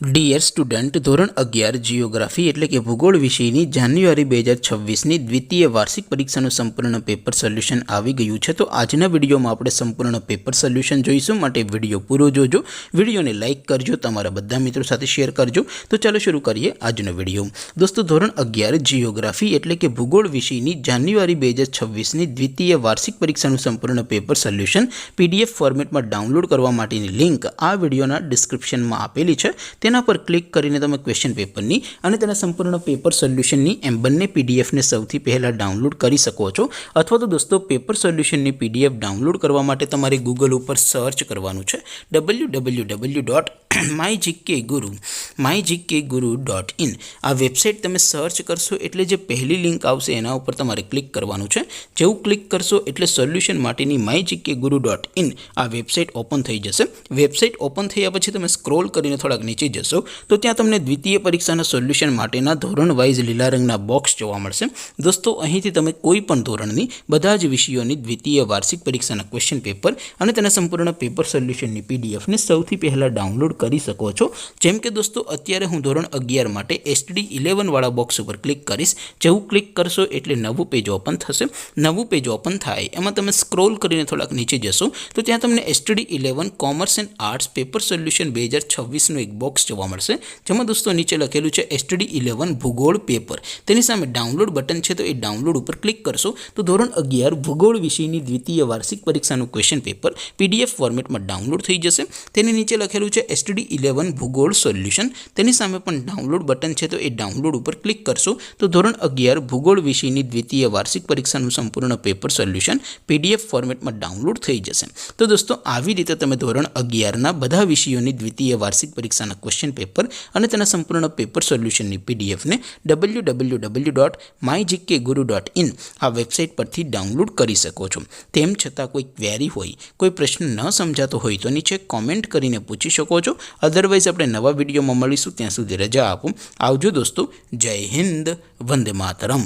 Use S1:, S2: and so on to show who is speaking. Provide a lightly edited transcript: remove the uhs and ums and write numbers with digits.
S1: Dear student, ધોરણ 11 geography એટલે કે ભૂગોળ વિષયની જાન્યુઆરી 2026ની દ્વિતીય વાર્ષિક પરીક્ષાનું સંપૂર્ણ પેપર સોલ્યુશન આવી ગયું છે। તો આજના વિડીયોમાં આપણે સંપૂર્ણ પેપર સોલ્યુશન જોઈશું, માટે વિડીયો પૂરો જોજો, વિડીયોને લાઇક કરજો, તમારા બધા મિત્રો સાથે શેર કરજો। તો ચાલો શરૂ કરીએ આજનો વિડીયો। દોસ્તો, ધોરણ 11 જિયોગ્રાફી એટલે કે ભૂગોળ વિષયની જાન્યુઆરી 2026ની દ્વિતીય વાર્ષિક પરીક્ષાનું સંપૂર્ણ પેપર સોલ્યુશન PDF ફોર્મેટમાં ડાઉનલોડ કરવા માટેની લિંક આ વિડીયોના ડિસ્ક્રિપ્શનમાં આપેલી છે। તેના પર ક્લિક કરીને તમે ક્વેશ્ચન પેપરની અને તેના સંપૂર્ણ પેપર સોલ્યુશનની એમ બંને પીડીએફને સૌથી પહેલાં ડાઉનલોડ કરી શકો છો। અથવા તો દોસ્તો, પેપર સોલ્યુશનની પીડીએફ ડાઉનલોડ કરવા માટે તમારે ગૂગલ ઉપર સર્ચ કરવાનું છે www.mygkguru.in। આ વેબસાઇટ તમે સર્ચ કરશો એટલે જે પહેલી લિંક આવશે એના ઉપર તમારે ક્લિક કરવાનું છે। જેવું ક્લિક કરશો એટલે સોલ્યુશન માટેની mygkguru.in આ વેબસાઇટ ઓપન થઈ જશે। વેબસાઇટ ઓપન થયા પછી તમે સ્ક્રોલ કરીને થોડાક નીચે જશો તો ત્યાં તમને દ્વિતીય પરીક્ષાના સોલ્યુશન માટેના ધોરણ વાઇઝ લીલા રંગના બોક્સ જોવા મળશે। દોસ્તો, અહીંથી તમે કોઈ પણ ધોરણની બધા જ વિષયોની દ્વિતીય વાર્ષિક પરીક્ષાના ક્વેશ્ચન પેપર અને તેના સંપૂર્ણ પેપર સોલ્યુશનની પીડીએફને સૌથી પહેલાં ડાઉનલોડ કરી શકો છો। જેમ કે દોસ્તો, અત્યારે હું ધોરણ 11 માટે SD11 વાળા બોક્સ ઉપર ક્લિક કરીશ। જેવું ક્લિક કરશો એટલે નવું પેજ ઓપન થશે। નવું પેજ ઓપન થાય એમાં તમે સ્ક્રોલ કરીને થોડાક નીચે જશો તો ત્યાં તમને SD11 commerce and arts paper solution 2026નું એક બોક્સ જોવા મળશે, જેમાં દોસ્તો નીચે લખેલું છે SD11 ભૂગોળ પેપર। તેની સામે ડાઉનલોડ બટન છે, તો એ ડાઉનલોડ ઉપર ક્લિક કરશો તો ધોરણ 11 ભૂગોળ વિષયની દ્વિતીય વાર્ષિક પરીક્ષાનું ક્વેશ્ચન પેપર PDF ફોર્મેટમાં ડાઉનલોડ થઈ જશે। તેની નીચે લખેલું છે SD11 ભૂગોળ સોલ્યુશન। તેની સામે પણ ડાઉનલોડ બટન છે, તો એ ડાઉનલોડ ઉપર ક્લિક કરશો તો ધોરણ 11 ભૂગોળ વિષયની દ્વિતીય વાર્ષિક પરીક્ષાનું સંપૂર્ણ પેપર સોલ્યુશન PDF ફોર્મેટમાં ડાઉનલોડ થઈ જશે। તો દોસ્તો, આવી રીતે તમે ધોરણ 11ના બધા વિષયોની દ્વિતીય વાર્ષિક પરીક્ષાના ક્વેશ્ચન પેપર અને તેના સંપૂર્ણ પેપર સોલ્યુશનની પીડીએફને www.mygkguru.in આ વેબસાઇટ પરથી ડાઉનલોડ કરી શકો છો। તેમ છતાં કોઈ ક્વેરી હોય, કોઈ પ્રશ્ન ન સમજાતો હોય તો નીચે કોમેન્ટ કરીને પૂછી શકો છો। અધરવાઇઝ આપણે નવા વિડીયોમાં મળીશું, ત્યાં સુધી રજા આપો। આવજો દોસ્તો, જય હિન્દ, વંદે માતરમ।